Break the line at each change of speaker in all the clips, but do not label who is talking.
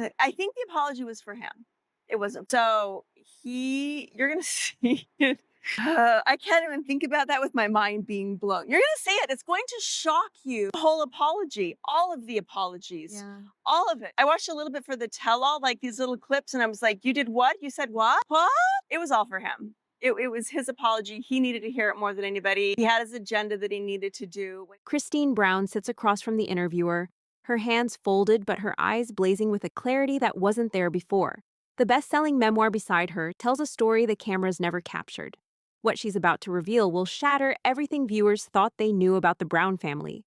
wasn't. I think the apology was for him. It wasn't. So you're gonna see it. I can't even think about that with my mind being blown. You're gonna see it. It's going to shock you. The whole apology, all of the apologies,
Yeah.
all of it. I watched a little bit for the tell-all, like these little clips, and I was like, "You did what? You said what? What?" It was all for him. It was his apology. He needed to hear it more than anybody. He had his agenda that he needed to do.
Christine Brown sits across from the interviewer, her hands folded but her eyes blazing with a clarity that wasn't there before. The best-selling memoir beside her tells a story the cameras never captured. What she's about to reveal will shatter everything viewers thought they knew about the Brown family.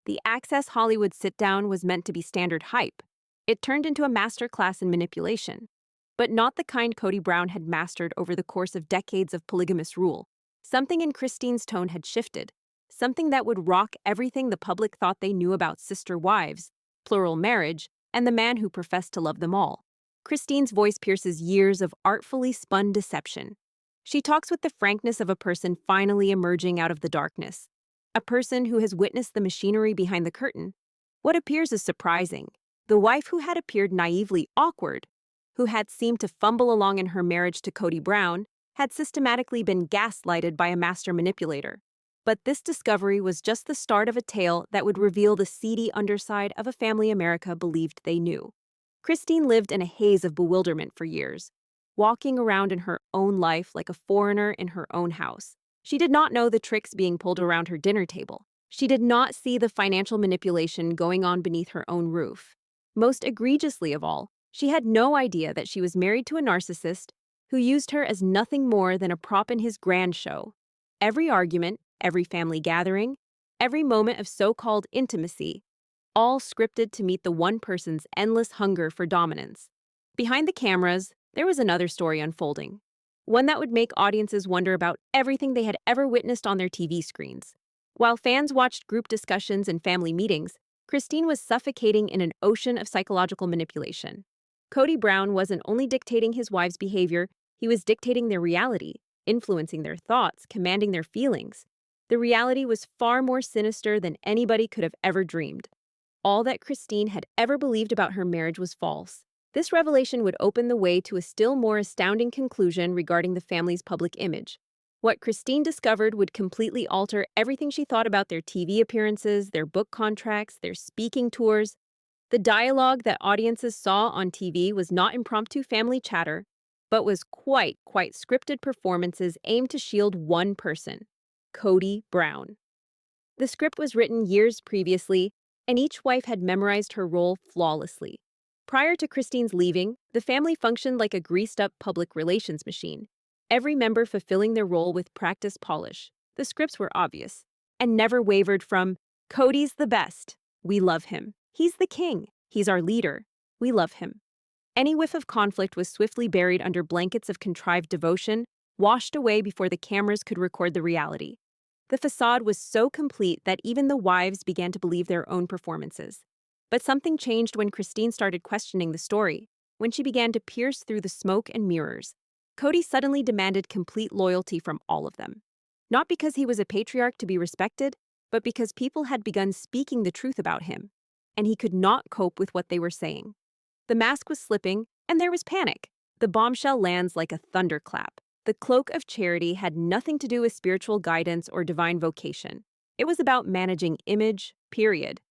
The Access Hollywood sit-down was meant to be standard hype. It turned into a masterclass in manipulation. But not the kind Kody Brown had mastered over the course of decades of polygamous rule. Something in Christine's tone had shifted. Something that would rock everything the public thought they knew about sister wives, plural marriage, and the man who professed to love them all. Christine's voice pierces years of artfully spun deception. She talks with the frankness of a person finally emerging out of the darkness. A person who has witnessed the machinery behind the curtain. What appears as surprising, the wife who had appeared naively awkward, who had seemed to fumble along in her marriage to Kody Brown, had systematically been gaslighted by a master manipulator. But this discovery was just the start of a tale that would reveal the seedy underside of a family America believed they knew. Christine lived in a haze of bewilderment for years, walking around in her own life like a foreigner in her own house. She did not know the tricks being pulled around her dinner table. She did not see the financial manipulation going on beneath her own roof. Most egregiously of all, she had no idea that she was married to a narcissist who used her as nothing more than a prop in his grand show. Every argument, every family gathering, every moment of so-called intimacy, all scripted to meet the one person's endless hunger for dominance. Behind the cameras, there was another story unfolding, one that would make audiences wonder about everything they had ever witnessed on their TV screens. While fans watched group discussions and family meetings, Christine was suffocating in an ocean of psychological manipulation. Kody Brown wasn't only dictating his wives' behavior, he was dictating their reality, influencing their thoughts, commanding their feelings. The reality was far more sinister than anybody could have ever dreamed. All that Christine had ever believed about her marriage was false. This revelation would open the way to a still more astounding conclusion regarding the family's public image. What Christine discovered would completely alter everything she thought about their TV appearances, their book contracts, their speaking tours. The dialogue that audiences saw on TV was not impromptu family chatter, but was quite scripted performances aimed to shield one person, Kody Brown. The script was written years previously, and each wife had memorized her role flawlessly. Prior to Christine's leaving, the family functioned like a greased-up public relations machine, every member fulfilling their role with practiced polish. The scripts were obvious, and never wavered from, "Kody's the best. We love him. He's the king. He's our leader. We love him." Any whiff of conflict was swiftly buried under blankets of contrived devotion, washed away before the cameras could record the reality. The facade was so complete that even the wives began to believe their own performances. But something changed when Christine started questioning the story, when she began to pierce through the smoke and mirrors. Kody suddenly demanded complete loyalty from all of them. Not because he was a patriarch to be respected, but because people had begun speaking the truth about him, and he could not cope with what they were saying. The mask was slipping, and there was panic. The bombshell lands like a thunderclap. The cloak of charity had nothing to do with spiritual guidance or divine vocation. It was about managing image, period.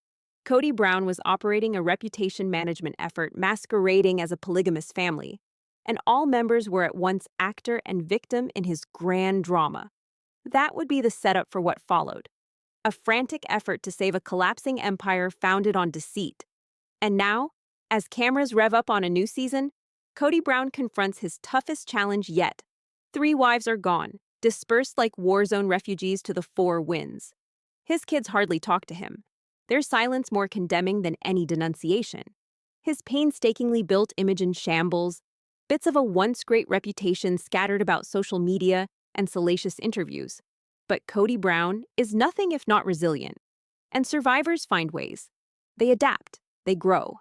Kody Brown was operating a reputation management effort masquerading as a polygamous family, and all members were at once actor and victim in his grand drama. That would be the setup for what followed. A frantic effort to save a collapsing empire founded on deceit. And now, as cameras rev up on a new season, Kody Brown confronts his toughest challenge yet. 3 wives are gone, dispersed like war zone refugees to the 4 winds. His kids hardly talk to him, their silence more condemning than any denunciation. His painstakingly built image in shambles, bits of a once great reputation scattered about social media and salacious interviews. But Kody Brown is nothing if not resilient. And survivors find ways. They adapt, they grow.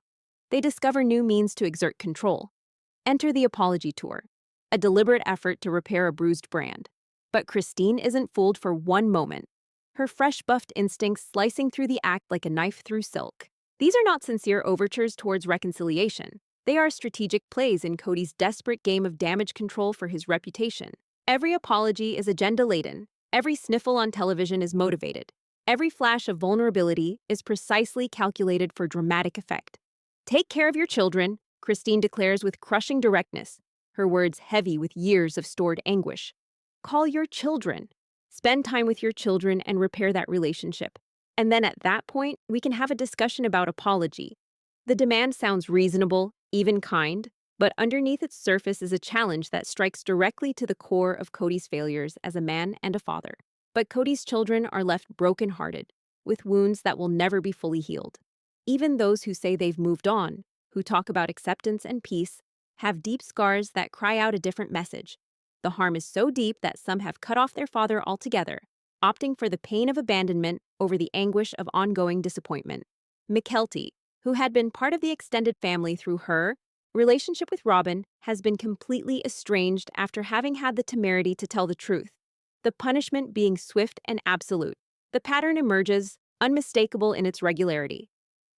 They discover new means to exert control. Enter the apology tour, a deliberate effort to repair a bruised brand. But Christine isn't fooled for one moment. Her fresh-buffed instincts slicing through the act like a knife through silk. These are not sincere overtures towards reconciliation. They are strategic plays in Kody's desperate game of damage control for his reputation. Every apology is agenda-laden. Every sniffle on television is motivated. Every flash of vulnerability is precisely calculated for dramatic effect. "Take care of your children," Christine declares with crushing directness, her words heavy with years of stored anguish. "Call your children. Spend time with your children and repair that relationship. And then at that point, we can have a discussion about apology." The demand sounds reasonable, even kind, but underneath its surface is a challenge that strikes directly to the core of Kody's failures as a man and a father. But Kody's children are left brokenhearted, with wounds that will never be fully healed. Even those who say they've moved on, who talk about acceptance and peace, have deep scars that cry out a different message. The harm is so deep that some have cut off their father altogether, opting for the pain of abandonment over the anguish of ongoing disappointment. McKelty, who had been part of the extended family through her relationship with Robyn, has been completely estranged after having had the temerity to tell the truth, the punishment being swift and absolute. The pattern emerges, unmistakable in its regularity.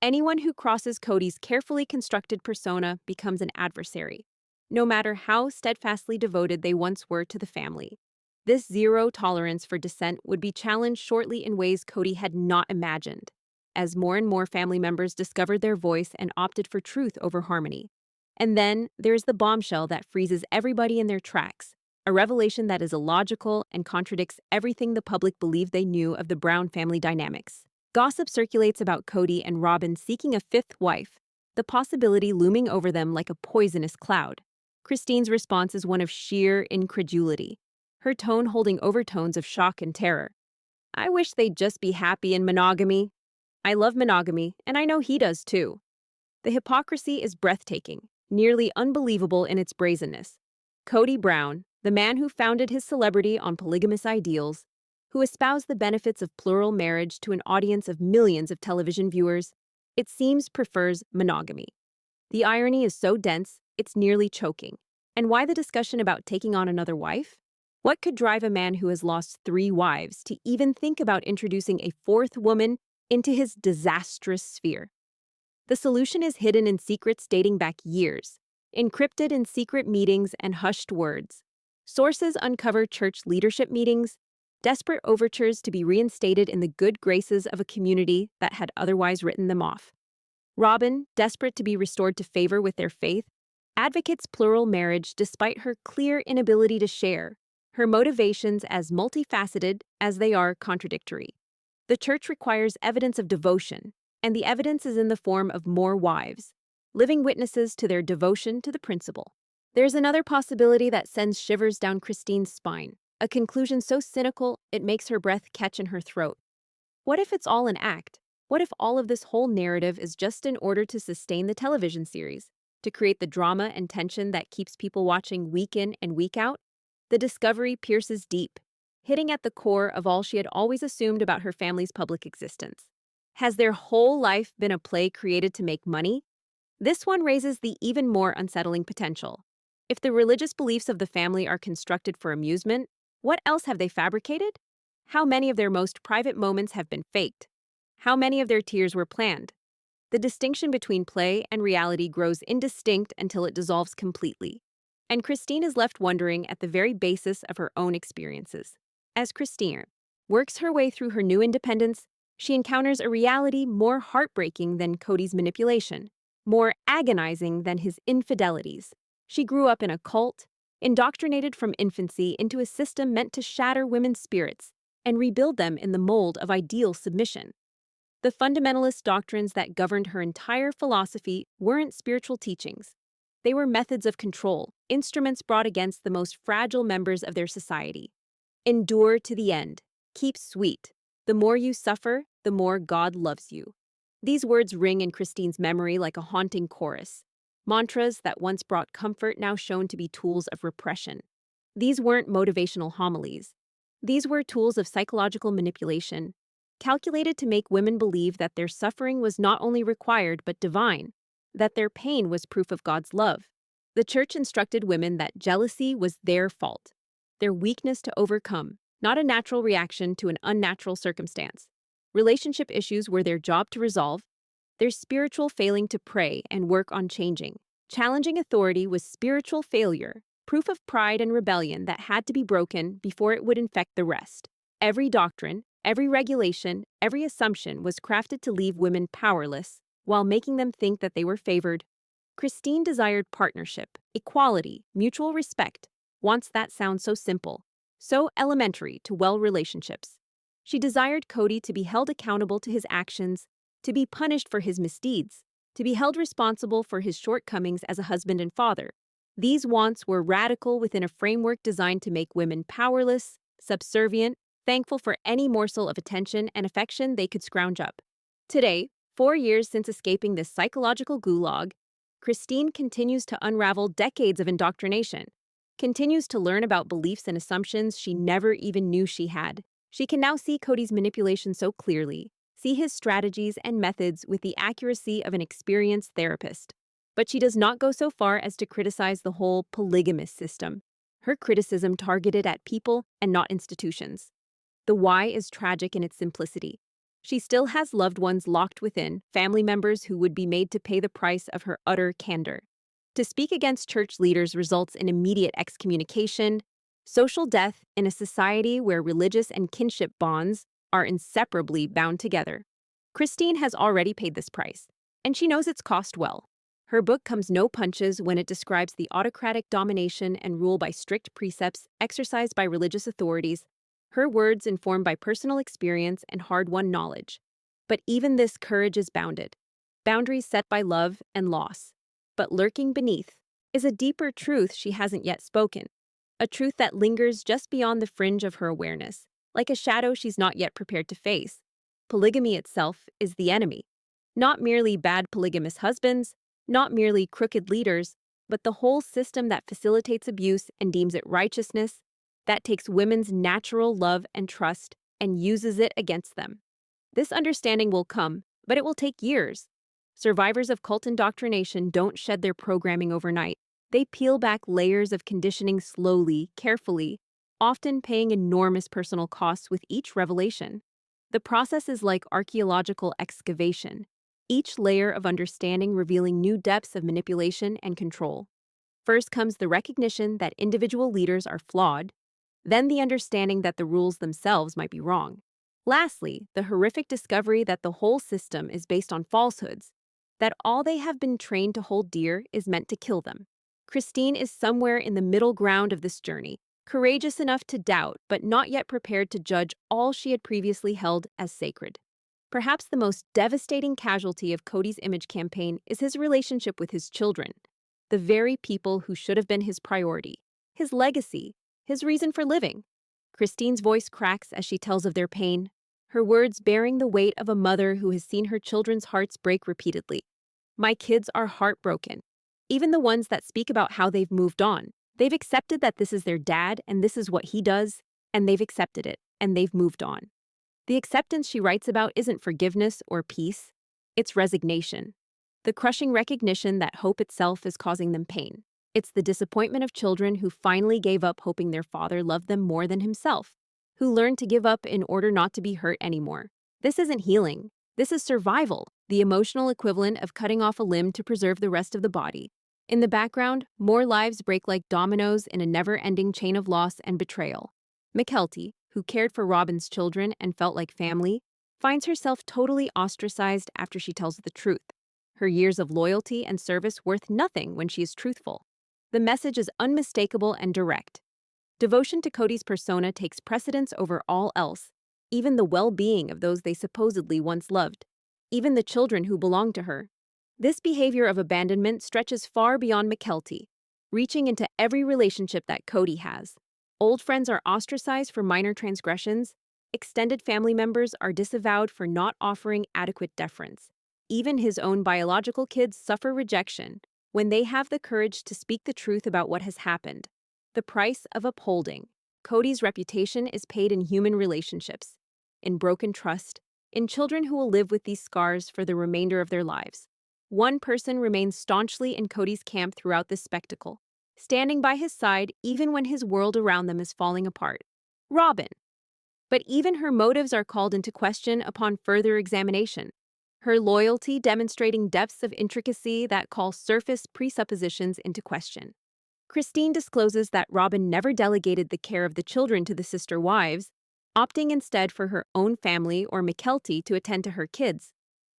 Anyone who crosses Kody's carefully constructed persona becomes an adversary, no matter how steadfastly devoted they once were to the family. This zero tolerance for dissent would be challenged shortly in ways Kody had not imagined, as more and more family members discovered their voice and opted for truth over harmony. And then there's the bombshell that freezes everybody in their tracks, a revelation that is illogical and contradicts everything the public believed they knew of the Brown family dynamics. Gossip circulates about Kody and Robyn seeking a fifth wife, the possibility looming over them like a poisonous cloud. Christine's response is one of sheer incredulity, her tone holding overtones of shock and terror. "I wish they'd just be happy in monogamy. I love monogamy, and I know he does too." The hypocrisy is breathtaking, nearly unbelievable in its brazenness. Kody Brown, the man who founded his celebrity on polygamous ideals, who espoused the benefits of plural marriage to an audience of millions of television viewers, it seems prefers monogamy. The irony is so dense, it's nearly choking. And why the discussion about taking on another wife? What could drive a man who has lost 3 wives to even think about introducing a 4th woman into his disastrous sphere? The solution is hidden in secrets dating back years, encrypted in secret meetings and hushed words. Sources uncover church leadership meetings, desperate overtures to be reinstated in the good graces of a community that had otherwise written them off. Robyn, desperate to be restored to favor with their faith, advocates plural marriage despite her clear inability to share, her motivations as multifaceted as they are contradictory. The church requires evidence of devotion, and the evidence is in the form of more wives, living witnesses to their devotion to the principle. There's another possibility that sends shivers down Christine's spine, a conclusion so cynical it makes her breath catch in her throat. What if it's all an act? What if all of this whole narrative is just in order to sustain the television series, to create the drama and tension that keeps people watching week in and week out? The discovery pierces deep, hitting at the core of all she had always assumed about her family's public existence. Has their whole life been a play created to make money? This one raises the even more unsettling potential. If the religious beliefs of the family are constructed for amusement, what else have they fabricated? How many of their most private moments have been faked? How many of their tears were planned? The distinction between play and reality grows indistinct until it dissolves completely. And Christine is left wondering at the very basis of her own experiences. As Christine works her way through her new independence, she encounters a reality more heartbreaking than Kody's manipulation, more agonizing than his infidelities. She grew up in a cult, indoctrinated from infancy into a system meant to shatter women's spirits and rebuild them in the mold of ideal submission. The fundamentalist doctrines that governed her entire philosophy weren't spiritual teachings. They were methods of control, instruments brought against the most fragile members of their society. Endure to the end. Keep sweet. The more you suffer, the more God loves you. These words ring in Christine's memory like a haunting chorus. Mantras that once brought comfort now shown to be tools of repression. These weren't motivational homilies. These were tools of psychological manipulation, calculated to make women believe that their suffering was not only required but divine, that their pain was proof of God's love. The church instructed women that jealousy was their fault, their weakness to overcome, not a natural reaction to an unnatural circumstance. Relationship issues were their job to resolve, their spiritual failing to pray and work on changing. Challenging authority was spiritual failure, proof of pride and rebellion that had to be broken before it would infect the rest. Every doctrine, every regulation, every assumption was crafted to leave women powerless, while making them think that they were favored. Christine desired partnership, equality, mutual respect. Once that sounds so simple, so elementary to relationships. She desired Kody to be held accountable to his actions, to be punished for his misdeeds, to be held responsible for his shortcomings as a husband and father. These wants were radical within a framework designed to make women powerless, subservient, thankful for any morsel of attention and affection they could scrounge up. Today, 4 years since escaping this psychological gulag, Christine continues to unravel decades of indoctrination, continues to learn about beliefs and assumptions she never even knew she had. She can now see Kody's manipulation so clearly, see his strategies and methods with the accuracy of an experienced therapist. But she does not go so far as to criticize the whole polygamous system. Her criticism targeted at people and not institutions. The why is tragic in its simplicity. She still has loved ones locked within, family members who would be made to pay the price of her utter candor. To speak against church leaders results in immediate excommunication, social death in a society where religious and kinship bonds are inseparably bound together. Christine has already paid this price, and she knows its cost well. Her book comes no punches when it describes the autocratic domination and rule by strict precepts exercised by religious authorities, her words informed by personal experience and hard-won knowledge. But even this courage is bounded, boundaries set by love and loss. But lurking beneath is a deeper truth she hasn't yet spoken, a truth that lingers just beyond the fringe of her awareness, like a shadow she's not yet prepared to face. Polygamy itself is the enemy. Not merely bad polygamous husbands, not merely crooked leaders, but the whole system that facilitates abuse and deems it righteousness, that takes women's natural love and trust and uses it against them. This understanding will come, but it will take years. Survivors of cult indoctrination don't shed their programming overnight. They peel back layers of conditioning slowly, carefully, often paying enormous personal costs with each revelation. The process is like archaeological excavation, each layer of understanding revealing new depths of manipulation and control. First comes the recognition that individual leaders are flawed, then the understanding that the rules themselves might be wrong. Lastly, the horrific discovery that the whole system is based on falsehoods, that all they have been trained to hold dear is meant to kill them. Christine is somewhere in the middle ground of this journey, courageous enough to doubt, but not yet prepared to judge all she had previously held as sacred. Perhaps the most devastating casualty of Kody's image campaign is his relationship with his children, the very people who should have been his priority, his legacy, his reason for living. Christine's voice cracks as she tells of their pain, her words bearing the weight of a mother who has seen her children's hearts break repeatedly. My kids are heartbroken. Even the ones that speak about how they've moved on. They've accepted that this is their dad and this is what he does, and they've accepted it, and they've moved on. The acceptance she writes about isn't forgiveness or peace, it's resignation. The crushing recognition that hope itself is causing them pain. It's the disappointment of children who finally gave up hoping their father loved them more than himself, who learned to give up in order not to be hurt anymore. This isn't healing. This is survival, the emotional equivalent of cutting off a limb to preserve the rest of the body. In the background, more lives break like dominoes in a never-ending chain of loss and betrayal. Mykelti, who cared for Robyn's children and felt like family, finds herself totally ostracized after she tells the truth. Her years of loyalty and service worth nothing when she is truthful. The message is unmistakable and direct. Devotion to Kody's persona takes precedence over all else, even the well-being of those they supposedly once loved, even the children who belong to her. This behavior of abandonment stretches far beyond Mykelti, reaching into every relationship that Kody has. Old friends are ostracized for minor transgressions. Extended family members are disavowed for not offering adequate deference. Even his own biological kids suffer rejection when they have the courage to speak the truth about what has happened. The price of upholding Kody's reputation is paid in human relationships, in broken trust, in children who will live with these scars for the remainder of their lives. One person remains staunchly in Kody's camp throughout this spectacle, standing by his side even when his world around them is falling apart. Robyn. But even her motives are called into question upon further examination. her loyalty demonstrating depths of intricacy that call surface presuppositions into question. Christine discloses that Robyn never delegated the care of the children to the sister wives, opting instead for her own family or McKelty to attend to her kids.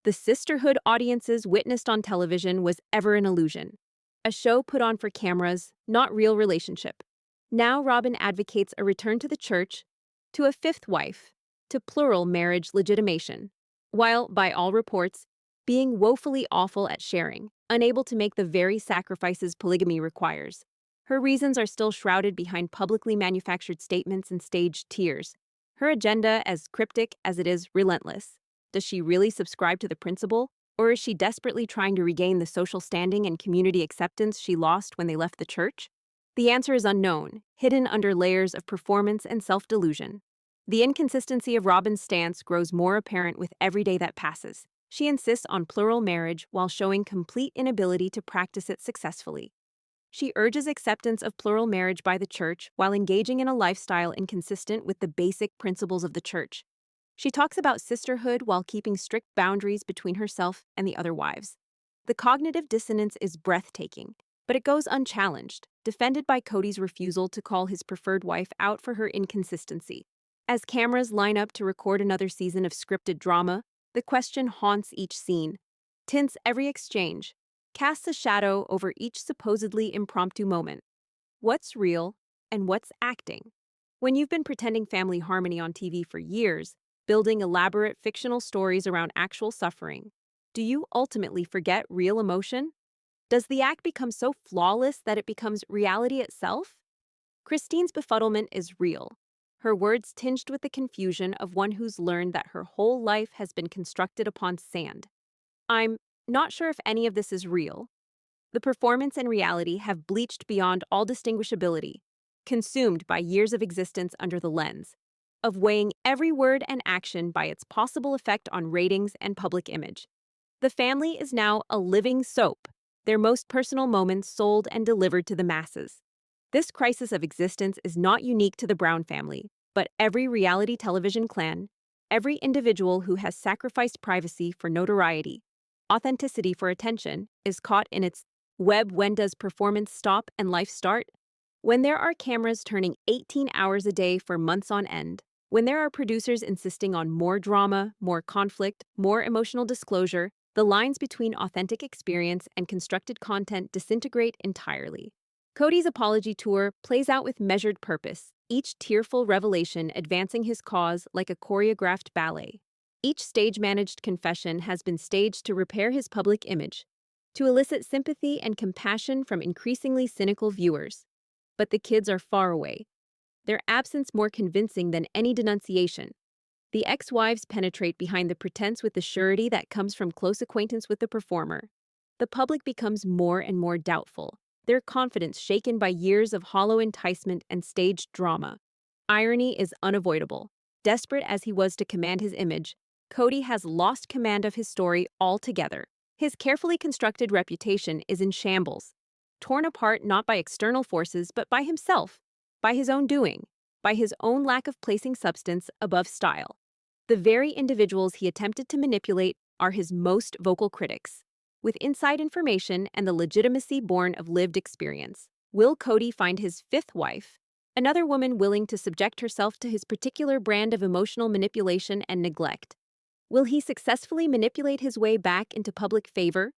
The sisterhood audiences witnessed on television was ever an illusion, a show put on for cameras, not real relationship. Now Robyn advocates a return to the church, to a fifth wife, to plural marriage legitimation, while, by all reports, being woefully awful at sharing, unable to make the very sacrifices polygamy requires. Her reasons are still shrouded behind publicly manufactured statements and staged tears. Her agenda, as cryptic as it is relentless. Does she really subscribe to the principle, or is she desperately trying to regain the social standing and community acceptance she lost when they left the church? The answer is unknown, hidden under layers of performance and self-delusion. The inconsistency of Robyn's stance grows more apparent with every day that passes. She insists on plural marriage while showing complete inability to practice it successfully. She urges acceptance of plural marriage by the church while engaging in a lifestyle inconsistent with the basic principles of the church. She talks about sisterhood while keeping strict boundaries between herself and the other wives. The cognitive dissonance is breathtaking, but it goes unchallenged, defended by Kody's refusal to call his preferred wife out for her inconsistency. As cameras line up to record another season of scripted drama, the question haunts each scene, tints every exchange, casts a shadow over each supposedly impromptu moment. What's real and what's acting? When you've been pretending family harmony on TV for years, building elaborate fictional stories around actual suffering, do you ultimately forget real emotion? Does the act become so flawless that it becomes reality itself? Christine's befuddlement is real, her words tinged with the confusion of one who's learned that her whole life has been constructed upon sand. I'm not sure if any of this is real. The performance and reality have bleached beyond all distinguishability, consumed by years of existence under the lens of weighing every word and action by its possible effect on ratings and public image. The family is now a living soap, their most personal moments sold and delivered to the masses. This crisis of existence is not unique to the Brown family, but every reality television clan, every individual who has sacrificed privacy for notoriety, authenticity for attention, is caught in its web. When does performance stop and life start? When there are cameras turning 18 hours a day for months on end, when there are producers insisting on more drama, more conflict, more emotional disclosure, the lines between authentic experience and constructed content disintegrate entirely. Kody's apology tour plays out with measured purpose, each tearful revelation advancing his cause like a choreographed ballet. Each stage-managed confession has been staged to repair his public image, to elicit sympathy and compassion from increasingly cynical viewers. But the kids are far away, their absence more convincing than any denunciation. The ex-wives penetrate behind the pretense with the surety that comes from close acquaintance with the performer. The public becomes more and more doubtful, their confidence shaken by years of hollow enticement and staged drama. Irony is unavoidable. Desperate as he was to command his image, Kody has lost command of his story altogether. His carefully constructed reputation is in shambles, torn apart not by external forces but by himself, by his own doing, by his own lack of placing substance above style. The very individuals he attempted to manipulate are his most vocal critics. With inside information and the legitimacy born of lived experience, will Kody find his fifth wife, another woman willing to subject herself to his particular brand of emotional manipulation and neglect? Will he successfully manipulate his way back into public favor,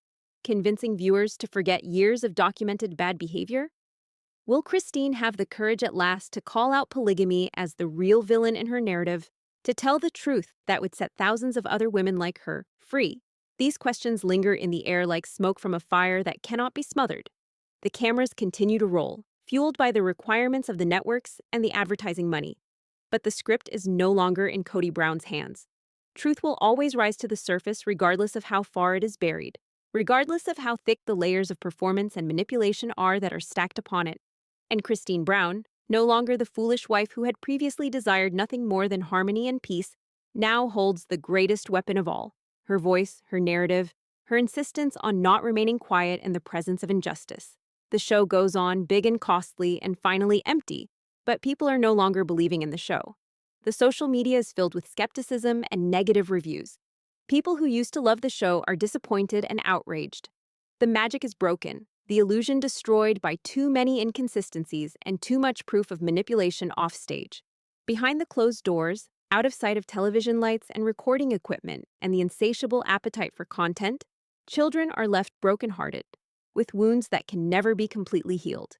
convincing viewers to forget years of documented bad behavior? Will Christine have the courage at last to call out polygamy as the real villain in her narrative, to tell the truth that would set thousands of other women like her free? These questions linger in the air like smoke from a fire that cannot be smothered. The cameras continue to roll, fueled by the requirements of the networks and the advertising money. But the script is no longer in Kody Brown's hands. Truth will always rise to the surface regardless of how far it is buried, regardless of how thick the layers of performance and manipulation are that are stacked upon it. And Christine Brown, no longer the foolish wife who had previously desired nothing more than harmony and peace, now holds the greatest weapon of all: her voice, her narrative, her insistence on not remaining quiet in the presence of injustice. The show goes on, big and costly, and finally empty, but people are no longer believing in the show. The social media is filled with skepticism and negative reviews. People who used to love the show are disappointed and outraged. The magic is broken, the illusion destroyed by too many inconsistencies and too much proof of manipulation offstage. Behind the closed doors, out of sight of television lights and recording equipment and the insatiable appetite for content, children are left brokenhearted, with wounds that can never be completely healed.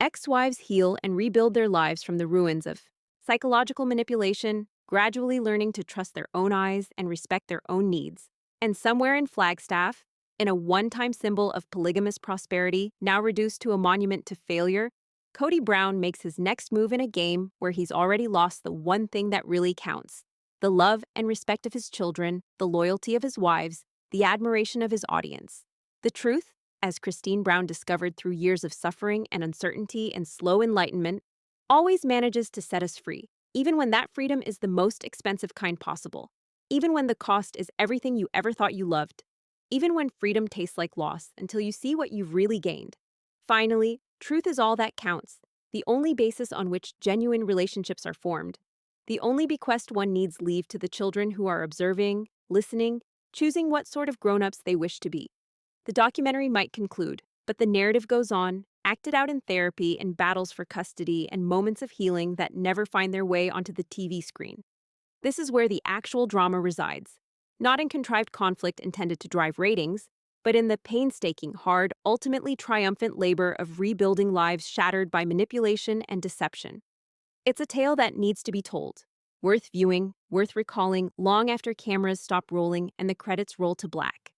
Ex-wives heal and rebuild their lives from the ruins of psychological manipulation, gradually learning to trust their own eyes and respect their own needs. And somewhere in Flagstaff, in a one-time symbol of polygamous prosperity, now reduced to a monument to failure, Kody Brown makes his next move in a game where he's already lost the one thing that really counts: the love and respect of his children, the loyalty of his wives, the admiration of his audience. The truth, as Christine Brown discovered through years of suffering and uncertainty and slow enlightenment, always manages to set us free, even when that freedom is the most expensive kind possible, even when the cost is everything you ever thought you loved, even when freedom tastes like loss until you see what you've really gained. Finally, truth is all that counts, the only basis on which genuine relationships are formed, the only bequest one needs leave to the children who are observing, listening, choosing what sort of grown-ups they wish to be. The documentary might conclude, but the narrative goes on, acted out in therapy and battles for custody and moments of healing that never find their way onto the TV screen. This is where the actual drama resides, not in contrived conflict intended to drive ratings, but in the painstaking, hard, ultimately triumphant labor of rebuilding lives shattered by manipulation and deception. It's a tale that needs to be told, worth viewing, worth recalling long after cameras stop rolling and the credits roll to black.